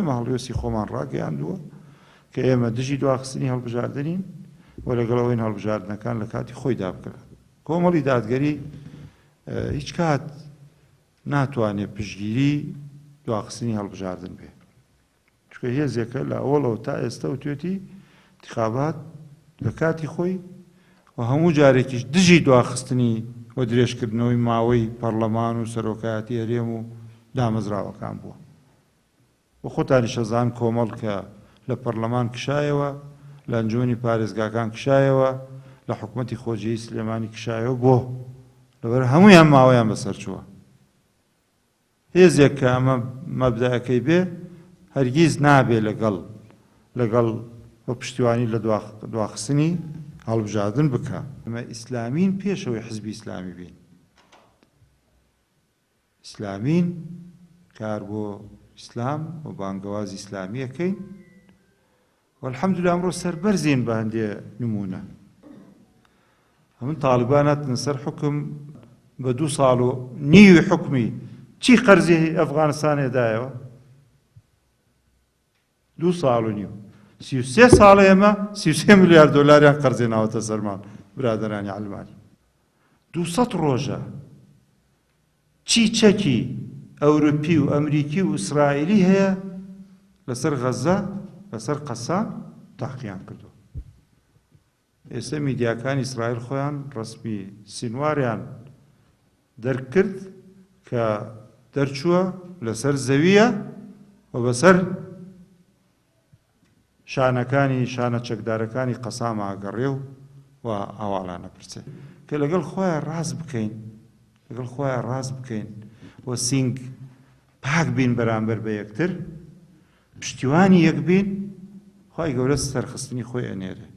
ئێمە هەڵوێستی خۆمان ڕاگەیاندووە کە ئێمە دژی دواخستنی هەڵبژاردنین و لەگەڵەوەی هەڵبژاردنەکان لە کاتی خۆی دابکرا. کۆمەڵی دادگەری هیچ کات ناتوانێت پشتگیری دواخستنی هەڵبژاردن بێ، چونکە هێزێکە لە ئەوڵەوە تا ئێستا و توێتی انتخابات لە کاتی خۆی و هەموو جارێکیش دژی دواخستنی و درێژکردنەوەی ماوەی پەرلەمان و سەرۆکایەتی هەرێم و دامەزراوەکان بووە. و خۆتانی شەزان کۆمەڵ کە لە پەرلەمان کشایەوە، لە ئەنجومەنی پارێزگاکان کشایەوە، لە حکوومەتی خۆجێی سلێمانی کشایەوە بۆ لەبەر هەموویان ماوەیان بەسەر چووە. هێزێک کە ئەمە مەبدەئەکەی بێ هەرگیز نابێ لەگەڵ بە پشتیوانی لە دواخستنی هەڵبژاردن بکە. ئەمە ئیسلامین پێشەوەی حزبی ئیسلامی بین. ئیسلامین کار بۆ ئیسلام و بانگەوازی ئیسلامیەکەین والحەمدولillah ئەمڕۆ سەربەرزین بە هەندێ نمونە. هەموو تاڵیبان هاتنە سەر حکم بە 2 ساڵ و نیوی حکمی چی قەرزی ئەفغانستان هێدایەوە؟ 2 ساڵ و نیو. 33 ساڵە ئێمە 33 میلیارد دۆلاریان قەرزێناوەتە سەرمان برادەرانی عەلمانی. 200 ڕۆژە چی چەکی ئەوروپی و ئەمریکی و ئیسرائیلی هەیە لەسەر غەزە، لەسەر قەسام تاقییان کردووە. ئێستا میدیاکانی ئیسرائیل خۆیان ڕسمی سینواریان دەرکرد کە دەرچووە لەسەر زەویە و بەسەر شانە چەکدارەکانی قەسام ئاگەڕێ و هەواڵانە پرسێ کە لەگەڵ خۆیان ڕاست بکەین و سینگ پاک بین بەرامبەر بە یەکتر، پشتیوانی یەک بین، خی گەورە سەرخستنی خۆی ئەنێرێ.